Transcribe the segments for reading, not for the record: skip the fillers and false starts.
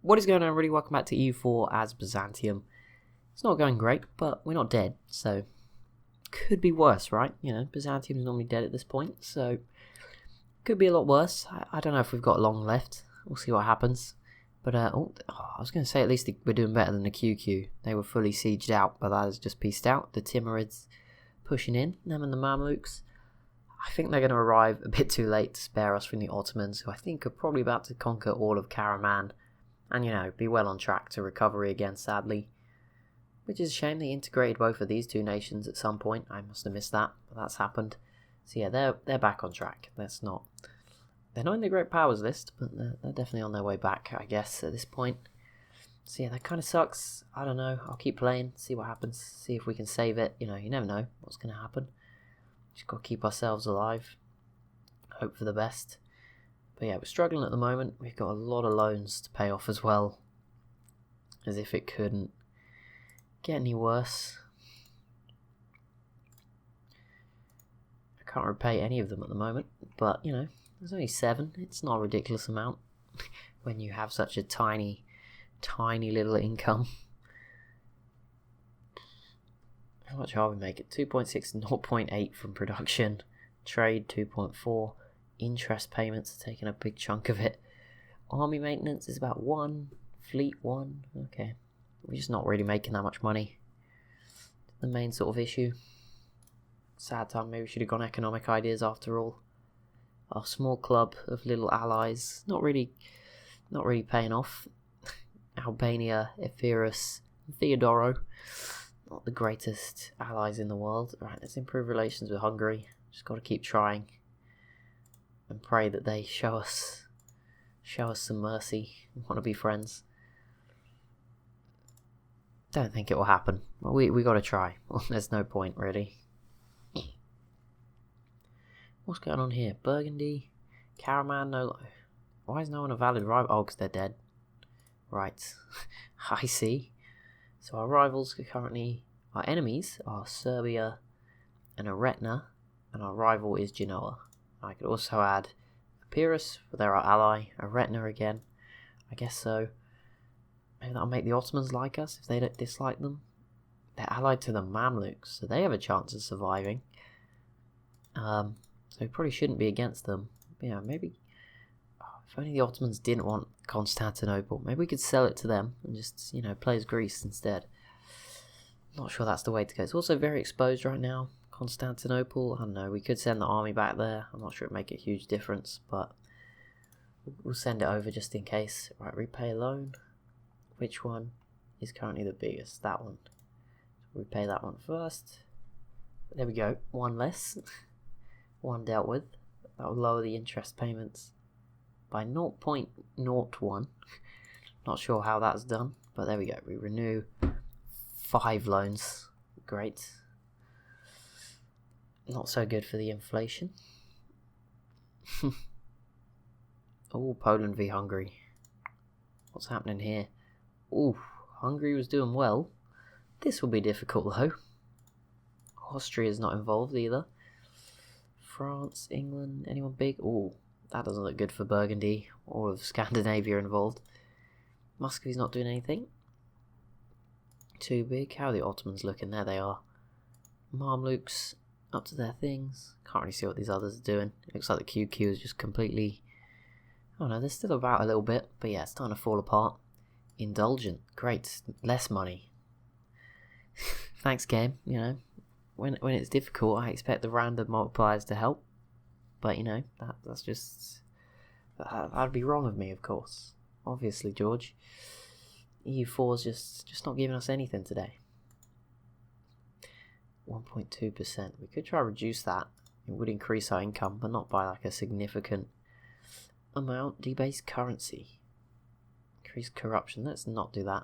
What is going on, everybody? Welcome back to EU4 as Byzantium. It's not going great, but we're not dead, so could be worse, right? You know, Byzantium's normally dead at this point, so could be a lot worse. I don't know if we've got long left. We'll see what happens. But, I was going to say at least we're doing better than the QQ. They were fully sieged out, but that has just pieced out. The Timurids pushing in, them and the Mamluks. I think they're going to arrive a bit too late to spare us from the Ottomans, who I think are probably about to conquer all of Karaman. And, you know, be well on track to recovery again, sadly. Which is a shame. They integrated both of these two nations at some point. I must have missed that, but that's happened. So yeah, they're back on track. They're not in the Great Powers list, but they're definitely on their way back, I guess, at this point. So yeah, that kind of sucks. I don't know. I'll keep playing, see what happens, see if we can save it. You know, you never know what's going to happen. Just got to keep ourselves alive. Hope for the best. But yeah, we're struggling at the moment. We've got a lot of loans to pay off as well. As if it couldn't get any worse. I can't repay any of them at the moment. But, you know, there's only 7. It's not a ridiculous amount. When you have such a tiny little income. How much are we making? 2.6, 0.8 from production. Trade, 2.4. Interest payments are taking a big chunk of it. Army maintenance is about 1. Fleet 1. Okay. We're just not really making that much money. The main sort of issue. Sad time. Maybe we should have gone economic ideas after all. Our small club of little allies. Not really paying off. Albania, Epirus, Theodoro. Not the greatest allies in the world. Right, let's improve relations with Hungary. Just got to keep trying. And pray that they show us some mercy. We want to be friends. Don't think it will happen. Well, we got to try. Well, there's no point really. What's going on here? Burgundy, Karaman. No. Why is no one a valid rival? Oh, because they're dead. Right. I see. So our rivals are currently, our enemies are Serbia and Eretna, and our rival is Genoa. I could also add Epirus, for they're our ally, Eretna again. I guess so. Maybe that'll make the Ottomans like us if they don't dislike them. They're allied to the Mamluks, so they have a chance of surviving. So we probably shouldn't be against them. Yeah, maybe. If only the Ottomans didn't want Constantinople. Maybe we could sell it to them and just, you know, play as Greece instead. Not sure that's the way to go. It's also very exposed right now. Constantinople, I don't know, we could send the army back there. I'm not sure it'd make a huge difference, but we'll send it over just in case. Right, repay loan. Which one is currently the biggest? That one. So repay that one first. There we go, 1 less. 1 dealt with. That will lower the interest payments by 0.01. Not sure how that's done, but there we go. We renew 5 loans. Great. Not so good for the inflation. Oh, Poland v Hungary. What's happening here? Oh, Hungary was doing well. This will be difficult though. Austria's not involved either. France, England, anyone big? Oh, that doesn't look good for Burgundy. All of Scandinavia involved. Muscovy's not doing anything. Too big. How are the Ottomans looking? There they are. Mamluks up to their things. Can't really see what these others are doing. It looks like the QQ is just completely... I don't know, they're still about a little bit. But yeah, it's starting to fall apart. Indulgent. Great. Less money. Thanks, game. You know, when it's difficult, I expect the random multipliers to help. But, you know, that's just... That'd be wrong of me, of course. Obviously, George. EU4's just not giving us anything today. 1.2%. We could try to reduce that. It would increase our income, but not by like a significant amount. Debase currency. Increase corruption. Let's not do that.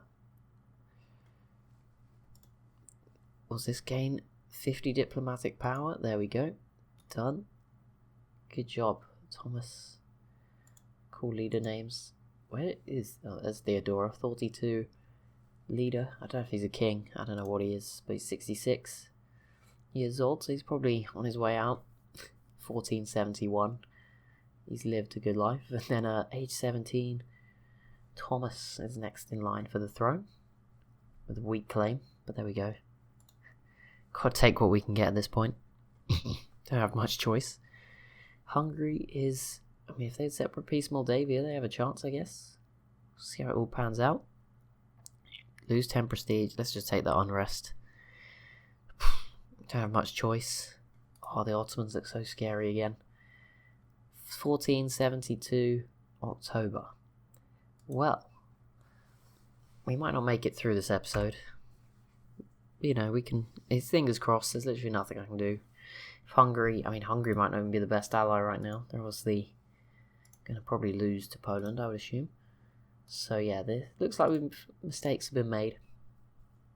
Was this gain 50 diplomatic power? There we go. Done. Good job, Thomas. Cool leader names. Where is... Oh, there's Theodora. 42 leader. I don't know if he's a king. I don't know what he is, but he's 66 years old, so he's probably on his way out. 1471. He's lived a good life. And then age 17, Thomas is next in line for the throne with a weak claim, but there we go. Gotta take what we can get at this point. Don't have much choice. Hungary is... I mean, if they separate Peace Moldavia, they have a chance, I guess. See how it all pans out. Lose 10 prestige. Let's just take that unrest. Don't have much choice. Oh, the Ottomans look so scary again. 1472 October. Well, we might not make it through this episode. You know, we can... It's fingers crossed. There's literally nothing I can do. If Hungary... I mean, Hungary might not even be the best ally right now. They're obviously going to probably lose to Poland, I would assume. So, yeah, it looks like mistakes have been made.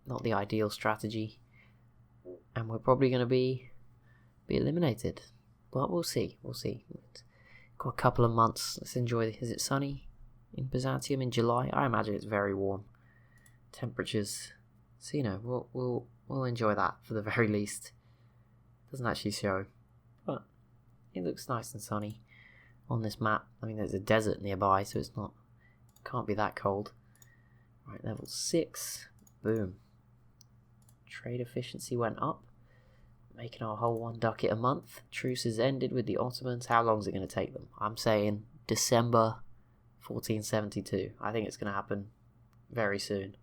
Not the ideal strategy. And we're probably going to be eliminated. But we'll see. We'll see. Got a couple of months. Let's enjoy... Is it sunny in Byzantium in July? I imagine it's very warm. Temperatures... So, you know, we'll enjoy that for the very least. Doesn't actually show, but it looks nice and sunny on this map. I mean, there's a desert nearby, so it's not... Can't be that cold. Right, level 6. Boom. Trade efficiency went up. Making our whole 1 ducat a month. Truce has ended with the Ottomans. How long is it going to take them? I'm saying December 1472. I think it's going to happen very soon.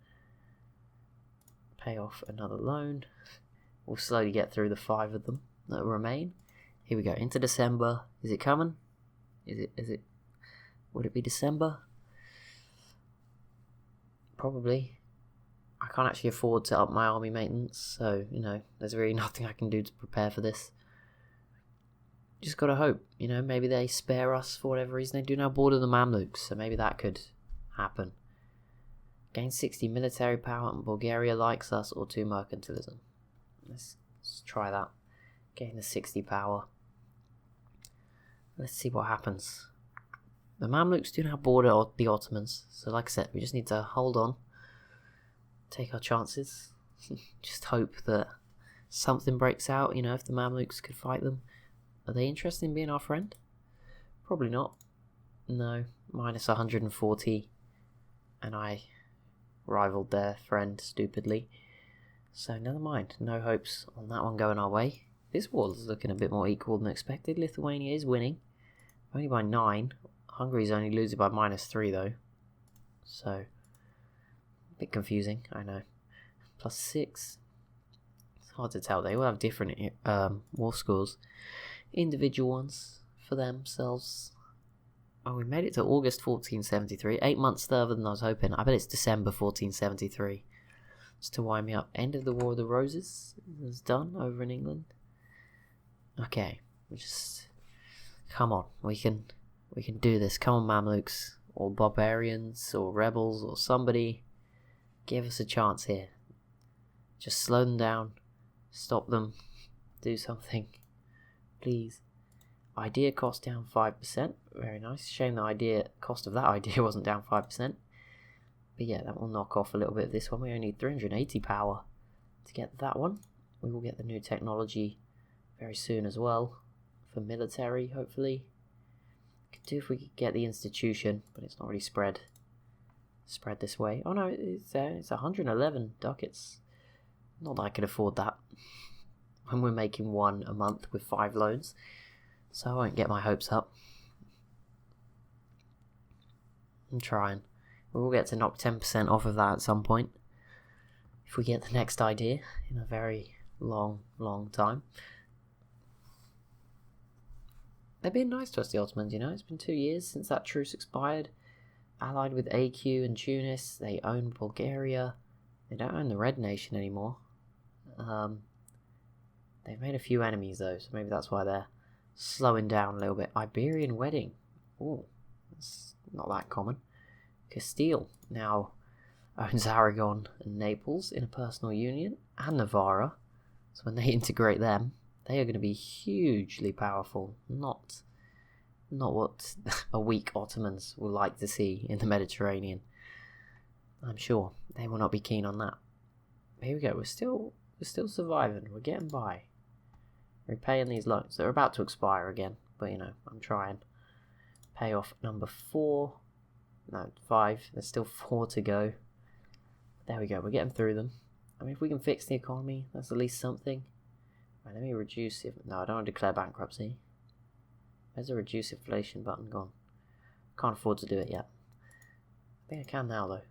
Pay off another loan. We'll slowly get through the 5 of them that remain. Here we go, into December. Is it coming? Is it? Would it be December? Probably. I can't actually afford to up my army maintenance, so, you know, there's really nothing I can do to prepare for this. Just gotta hope, you know, maybe they spare us for whatever reason. They do now border the Mamluks, so maybe that could happen. Gain 60 military power and Bulgaria likes us, or 2 mercantilism. Let's try that. Gain the 60 power. Let's see what happens. The Mamluks do now border the Ottomans, so like I said, we just need to hold on. Take our chances. Just hope that something breaks out, you know, if the Mamluks could fight them. Are they interested in being our friend? Probably not. No. Minus 140. And I rivaled their friend stupidly. So never mind. No hopes on that one going our way. This war is looking a bit more equal than expected. Lithuania is winning. Only by 9. Hungary's only losing by minus 3 though. So, a bit confusing, I know. Plus 6. It's hard to tell. They will have different war scores. Individual ones for themselves. Oh, we made it to August 1473. 8 months further than I was hoping. I bet it's December 1473. Just to wind me up. End of the War of the Roses is done over in England. Okay. We just... Come on. We can do this. Come on, Mamluks. Or barbarians. Or rebels. Or somebody. Give us a chance here. Just slow them down. Stop them. Do something. Please. Idea cost down 5%. Very nice. Shame the cost of that idea wasn't down 5%. But yeah, that will knock off a little bit of this one. We only need 380 power to get that one. We will get the new technology very soon as well. For military, hopefully. Could do if we could get the institution, but it's not really spread this way. Oh no, it's 111 ducats. Not that I could afford that. When we're making 1 a month with 5 loans. So I won't get my hopes up. I'm trying. We will get to knock 10% off of that at some point. If we get the next idea in a very long time. They're being nice to us, the Ottomans, you know. It's been 2 years since that truce expired. Allied with AQ and Tunis. They own Bulgaria. They don't own the Red Nation anymore. They've made a few enemies though, so maybe that's why they're slowing down a little bit. Iberian wedding. Ooh, that's not that common. Castile now owns Aragon and Naples in a personal union, and Navarra. So when they integrate them, they are going to be hugely powerful. Not what a weak Ottomans will like to see in the Mediterranean. I'm sure they will not be keen on that. Here we go. We're still surviving. We're getting by. Repaying these loans. They're about to expire again, but you know, I'm trying. Pay off number 4. No, 5. There's still 4 to go. There we go, we're getting through them. I mean, if we can fix the economy, that's at least something. Right, let me reduce it. No, I don't want to declare bankruptcy. Where's the reduce inflation button gone? Can't afford to do it yet. I think I can now, though.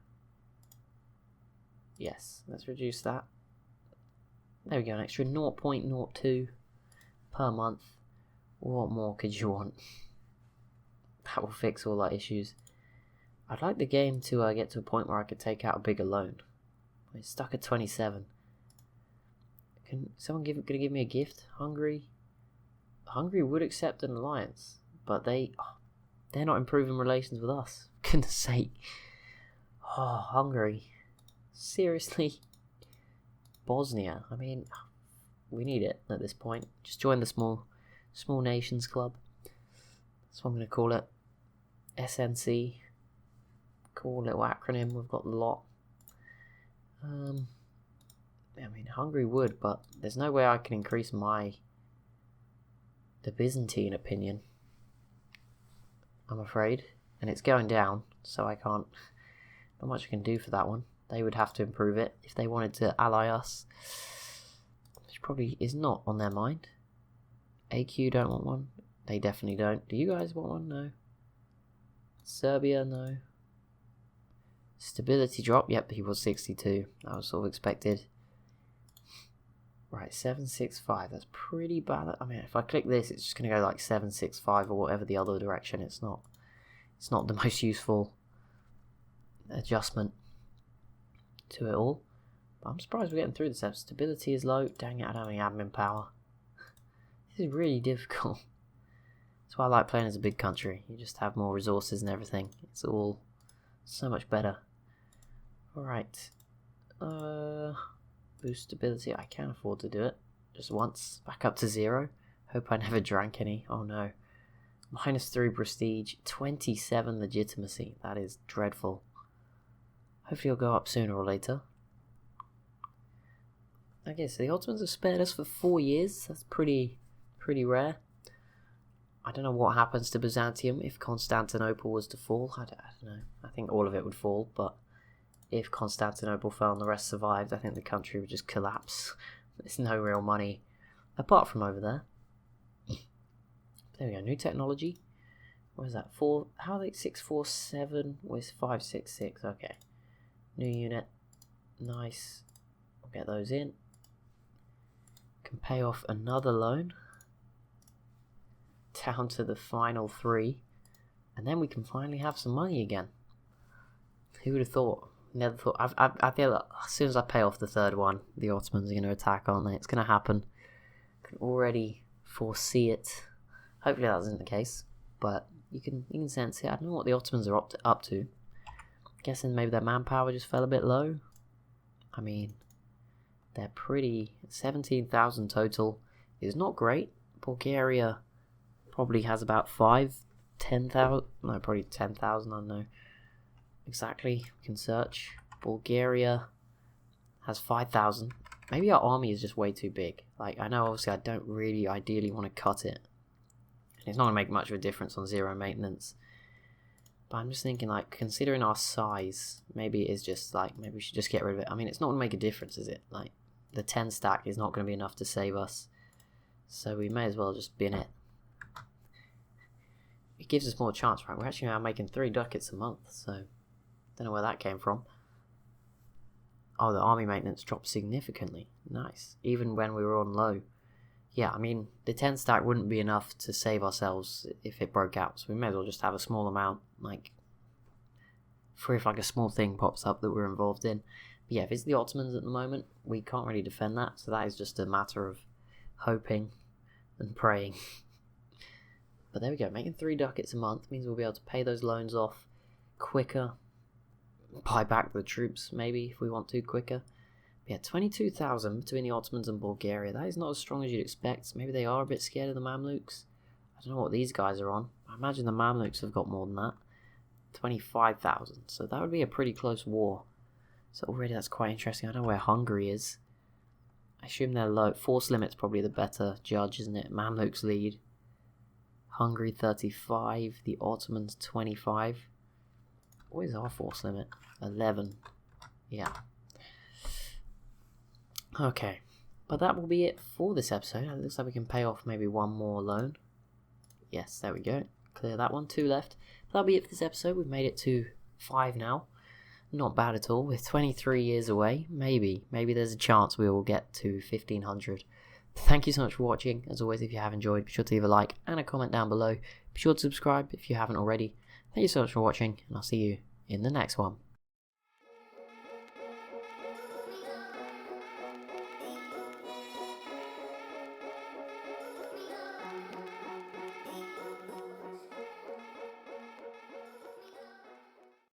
Yes, let's reduce that. There we go, an extra 0.02 per month. What more could you want? That will fix all our issues. I'd like the game to get to a point where I could take out a bigger loan. I'm stuck at 27. Can someone gonna give me a gift? Hungary would accept an alliance, but they're not improving relations with us. For goodness sake. Oh, Hungary. Seriously? Bosnia. I mean, we need it at this point. Just join the small nations club. That's what I'm gonna call it. SNC. Cool little acronym. We've got the lot. I mean, Hungary would, but there's no way I can increase the Byzantine opinion, I'm afraid. And it's going down, so I can't, not much I can do for that one. They would have to improve it if they wanted to ally us, which probably is not on their mind. AQ don't want one. They definitely don't. Do you guys want one? No. Serbia, no. Stability drop, yep, he was 62. That was sort of expected. Right, 765, that's pretty bad. I mean, if I click this, it's just going to go like 765 or whatever the other direction. It's not the most useful adjustment to it all. But I'm surprised we're getting through this. Stability is low. Dang it, I don't have any admin power. This is really difficult. That's why I like playing as a big country. You just have more resources and everything. It's all so much better. Alright. Boost stability. I can afford to do it. Just once. Back up to 0. Hope I never drank any. Oh no. -3 prestige. 27 legitimacy. That is dreadful. Hopefully it'll go up sooner or later. Okay, so the Ottomans have spared us for 4 years. That's pretty rare. I don't know what happens to Byzantium if Constantinople was to fall. I don't know. I think all of it would fall, but if Constantinople fell and the rest survived, I think the country would just collapse. There's no real money, apart from over there. There we go, new technology. What is that? How are they? 647 with 566. Okay. New unit. Nice. We'll get those in. Can pay off another loan. Down to the final 3. And then we can finally have some money again. Who would have thought? Never thought. I feel that as soon as I pay off the 3rd one, the Ottomans are going to attack, aren't they? It's going to happen. I can already foresee it. Hopefully that isn't the case, but you can sense it. I don't know what the Ottomans are up to. I'm guessing maybe their manpower just fell a bit low. I mean, they're pretty. 17,000 total is not great. Bulgaria probably has about 10,000. No, probably 10,000. I don't know exactly. We can search. Bulgaria has 5,000. Maybe our army is just way too big. Like, I know obviously I don't really ideally want to cut it. It's not going to make much of a difference on 0 maintenance. But I'm just thinking, like, considering our size, maybe it is just, like, maybe we should just get rid of it. I mean, it's not going to make a difference, is it? Like, the 10 stack is not going to be enough to save us. So we may as well just bin it. It gives us more chance, right? We're actually now making 3 ducats a month, so don't know where that came from. Oh, the army maintenance dropped significantly. Nice. Even when we were on low. Yeah, I mean, the 10 stack wouldn't be enough to save ourselves if it broke out, so we may as well just have a small amount, like, for if like a small thing pops up that we're involved in. But yeah, if it's the Ottomans at the moment, we can't really defend that, so that is just a matter of hoping and praying. But there we go, making 3 ducats a month means we'll be able to pay those loans off quicker, buy back the troops maybe if we want to quicker. Yeah, 22,000 between the Ottomans and Bulgaria. That is not as strong as you'd expect. Maybe they are a bit scared of the Mamluks. I don't know what these guys are on. I imagine the Mamluks have got more than that. 25,000. So that would be a pretty close war. So already that's quite interesting. I don't know where Hungary is. I assume they're low. Force limit's probably the better judge, isn't it? Mamluks lead. Hungary 35. The Ottomans 25. What is our force limit? 11. Yeah. Okay. But that will be it for this episode. It looks like we can pay off maybe one more loan. Yes, there we go. Clear that one. 2 left. That'll be it for this episode. We've made it to 5 now. Not bad at all. We're 23 years away. Maybe there's a chance we will get to 1500. Thank you so much for watching. As always, if you have enjoyed, be sure to leave a like and a comment down below. Be sure to subscribe if you haven't already. Thank you so much for watching, and I'll see you in the next one.